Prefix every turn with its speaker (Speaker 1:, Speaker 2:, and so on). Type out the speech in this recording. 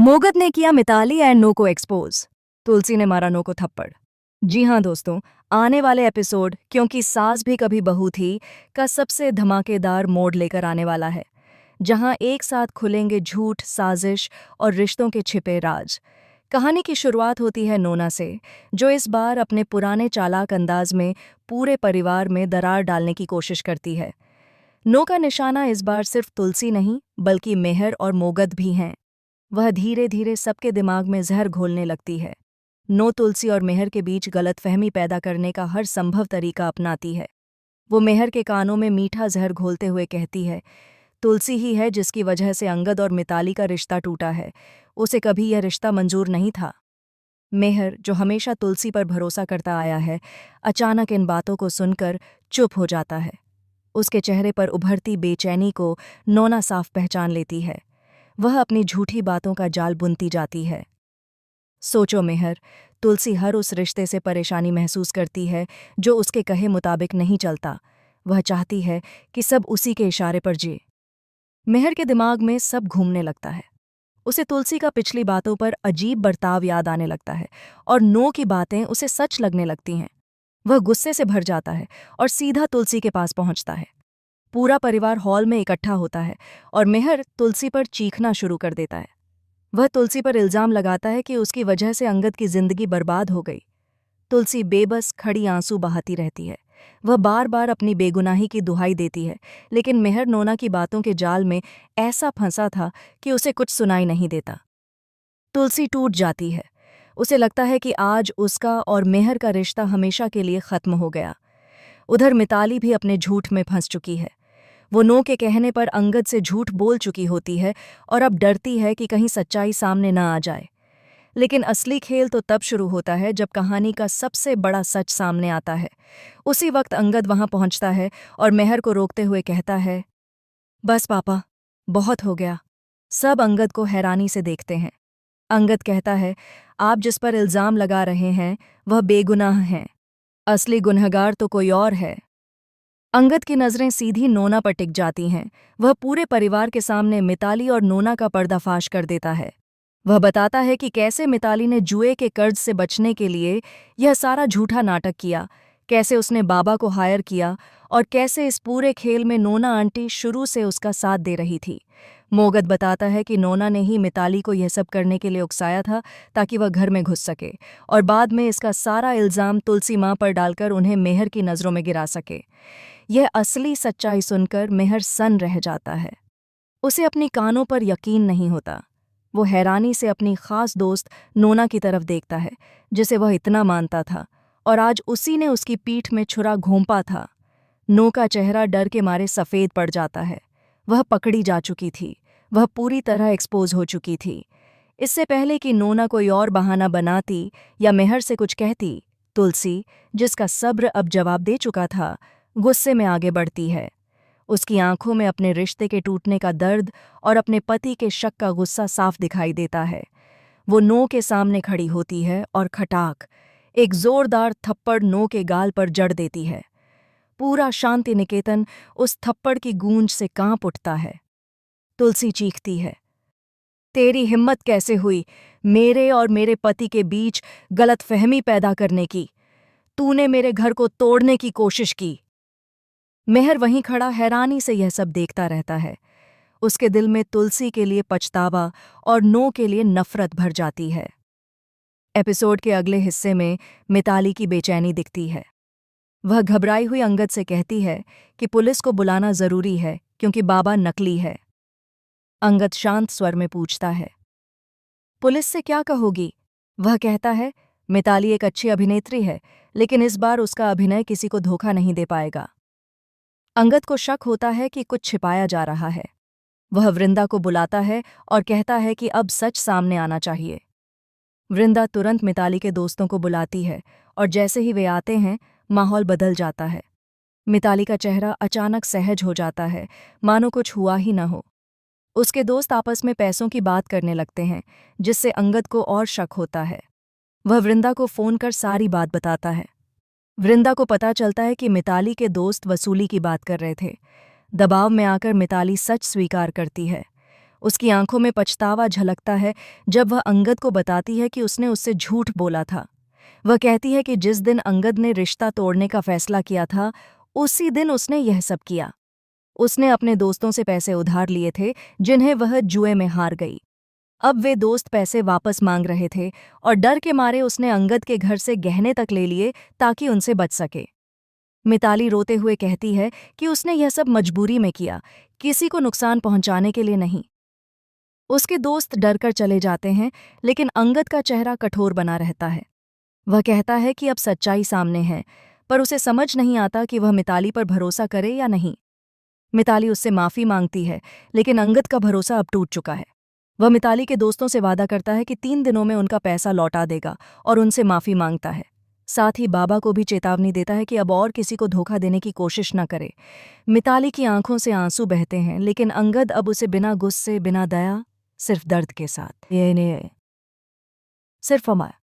Speaker 1: मोगत ने किया Mitali and no को एक्सपोज। तुलसी ने मारा नो को थप्पड़। जी हाँ दोस्तों, आने वाले एपिसोड क्योंकि सास भी कभी बहू थी का सबसे धमाकेदार मोड़ लेकर आने वाला है, जहां एक साथ खुलेंगे झूठ, साजिश और रिश्तों के छिपे राज। कहानी की शुरुआत होती है नोना से, जो इस बार अपने पुराने चालाक अंदाज में पूरे परिवार में दरार डालने की कोशिश करती है। नो का निशाना इस बार सिर्फ तुलसी नहीं बल्कि मेहर और मोगत भी हैं। वह धीरे धीरे सबके दिमाग में जहर घोलने लगती है। नो तुलसी और मेहर के बीच गलतफहमी पैदा करने का हर संभव तरीका अपनाती है। वो मेहर के कानों में मीठा जहर घोलते हुए कहती है, तुलसी ही है जिसकी वजह से अंगद और मिताली का रिश्ता टूटा है, उसे कभी यह रिश्ता मंजूर नहीं था। मेहर, जो हमेशा तुलसी पर भरोसा करता आया है, अचानक इन बातों को सुनकर चुप हो जाता है। उसके चेहरे पर उभरती बेचैनी को नोना साफ पहचान लेती है। वह अपनी झूठी बातों का जाल बुनती जाती है। सोचो मेहर, तुलसी हर उस रिश्ते से परेशानी महसूस करती है जो उसके कहे मुताबिक नहीं चलता। वह चाहती है कि सब उसी के इशारे पर जिए। मेहर के दिमाग में सब घूमने लगता है। उसे तुलसी का पिछली बातों पर अजीब बर्ताव याद आने लगता है और नो की बातें उसे सच लगने लगती हैं। वह गुस्से से भर जाता है और सीधा तुलसी के पास पहुंचता है। पूरा परिवार हॉल में इकट्ठा होता है और मेहर तुलसी पर चीखना शुरू कर देता है। वह तुलसी पर इल्जाम लगाता है कि उसकी वजह से अंगद की जिंदगी बर्बाद हो गई। तुलसी बेबस खड़ी आंसू बहाती रहती है। वह बार बार अपनी बेगुनाही की दुहाई देती है, लेकिन मेहर नोना की बातों के जाल में ऐसा फंसा था कि उसे कुछ सुनाई नहीं देता। तुलसी टूट जाती है। उसे लगता है कि आज उसका और मेहर का रिश्ता हमेशा के लिए खत्म हो गया। उधर मिताली भी अपने झूठ में फंस चुकी है। वो नो के कहने पर अंगद से झूठ बोल चुकी होती है और अब डरती है कि कहीं सच्चाई सामने न आ जाए। लेकिन असली खेल तो तब शुरू होता है जब कहानी का सबसे बड़ा सच सामने आता है। उसी वक्त अंगद वहां पहुंचता है और मेहर को रोकते हुए कहता है, बस पापा, बहुत हो गया। सब अंगद को हैरानी से देखते हैं। अंगद कहता है, आप जिस पर इल्जाम लगा रहे हैं वह बेगुनाह हैं। असली गुनहगार तो कोई और है। अंगद की नज़रें सीधी नोना पर टिक जाती हैं। वह पूरे परिवार के सामने मिताली और नोना का पर्दाफाश कर देता है। वह बताता है कि कैसे मिताली ने जुए के कर्ज से बचने के लिए यह सारा झूठा नाटक किया, कैसे उसने बाबा को हायर किया और कैसे इस पूरे खेल में नोना आंटी शुरू से उसका साथ दे रही थी। मोगत बताता है कि नोना ने ही मिताली को यह सब करने के लिए उकसाया था ताकि वह घर में घुस सके और बाद में इसका सारा इल्ज़ाम तुलसी माँ पर डालकर उन्हें मेहर की नज़रों में गिरा सके। यह असली सच्चाई सुनकर मेहर सन्न रह जाता है। उसे अपनी कानों पर यकीन नहीं होता। वो हैरानी से अपनी खास दोस्त नोना की तरफ देखता है, जिसे वह इतना मानता था, और आज उसी ने उसकी पीठ में छुरा घोंपा था। नो का चेहरा डर के मारे सफ़ेद पड़ जाता है। वह पकड़ी जा चुकी थी। वह पूरी तरह एक्सपोज हो चुकी थी। इससे पहले कि नोना कोई और बहाना बनाती या मेहर से कुछ कहती, तुलसी, जिसका सब्र अब जवाब दे चुका था, गुस्से में आगे बढ़ती है। उसकी आंखों में अपने रिश्ते के टूटने का दर्द और अपने पति के शक का गुस्सा साफ दिखाई देता है। वो नो के सामने खड़ी होती है और खटाक एक जोरदार थप्पड़ नो के गाल पर जड़ देती है। पूरा शांति निकेतन उस थप्पड़ की गूंज से कांप उठता है। तुलसी चीखती है, तेरी हिम्मत कैसे हुई मेरे और मेरे पति के बीच गलतफहमी पैदा करने की? तूने मेरे घर को तोड़ने की कोशिश की। मेहर वहीं खड़ा हैरानी से यह सब देखता रहता है। उसके दिल में तुलसी के लिए पछतावा और नो के लिए नफरत भर जाती है। एपिसोड के अगले हिस्से में मिताली की बेचैनी दिखती है। वह घबराई हुई अंगद से कहती है कि पुलिस को बुलाना जरूरी है क्योंकि बाबा नकली है। अंगद शांत स्वर में पूछता है, पुलिस से क्या कहोगी? वह कहता है, मिताली एक अच्छी अभिनेत्री है, लेकिन इस बार उसका अभिनय किसी को धोखा नहीं दे पाएगा। अंगद को शक होता है कि कुछ छिपाया जा रहा है। वह वृंदा को बुलाता है और कहता है कि अब सच सामने आना चाहिए। वृंदा तुरंत मिताली के दोस्तों को बुलाती है और जैसे ही वे आते हैं, माहौल बदल जाता है। मिताली का चेहरा अचानक सहज हो जाता है, मानो कुछ हुआ ही न हो। उसके दोस्त आपस में पैसों की बात करने लगते हैं, जिससे अंगद को और शक होता है। वह वृंदा को फ़ोन कर सारी बात बताता है। वृंदा को पता चलता है कि मिताली के दोस्त वसूली की बात कर रहे थे। दबाव में आकर मिताली सच स्वीकार करती है। उसकी आंखों में पछतावा झलकता है जब वह अंगद को बताती है कि उसने उससे झूठ बोला था। वह कहती है कि जिस दिन अंगद ने रिश्ता तोड़ने का फैसला किया था, उसी दिन उसने यह सब किया। उसने अपने दोस्तों से पैसे उधार लिए थे जिन्हें वह जुए में हार गई। अब वे दोस्त पैसे वापस मांग रहे थे और डर के मारे उसने अंगद के घर से गहने तक ले लिए ताकि उनसे बच सके। मिताली रोते हुए कहती है कि उसने यह सब मजबूरी में किया, किसी को नुकसान पहुंचाने के लिए नहीं। उसके दोस्त डरकर चले जाते हैं, लेकिन अंगद का चेहरा कठोर बना रहता है। वह कहता है कि अब सच्चाई सामने है, पर उसे समझ नहीं आता कि वह मिताली पर भरोसा करे या नहीं। मिताली उससे माफी मांगती है, लेकिन अंगद का भरोसा अब टूट चुका है। वह मिताली के दोस्तों से वादा करता है कि 3 दिनों में उनका पैसा लौटा देगा और उनसे माफी मांगता है। साथ ही बाबा को भी चेतावनी देता है कि अब और किसी को धोखा देने की कोशिश न करे। मिताली की आंखों से आंसू बहते हैं, लेकिन अंगद अब उसे बिना गुस्से, बिना दया, सिर्फ दर्द के साथ ये सिर्फ हमारा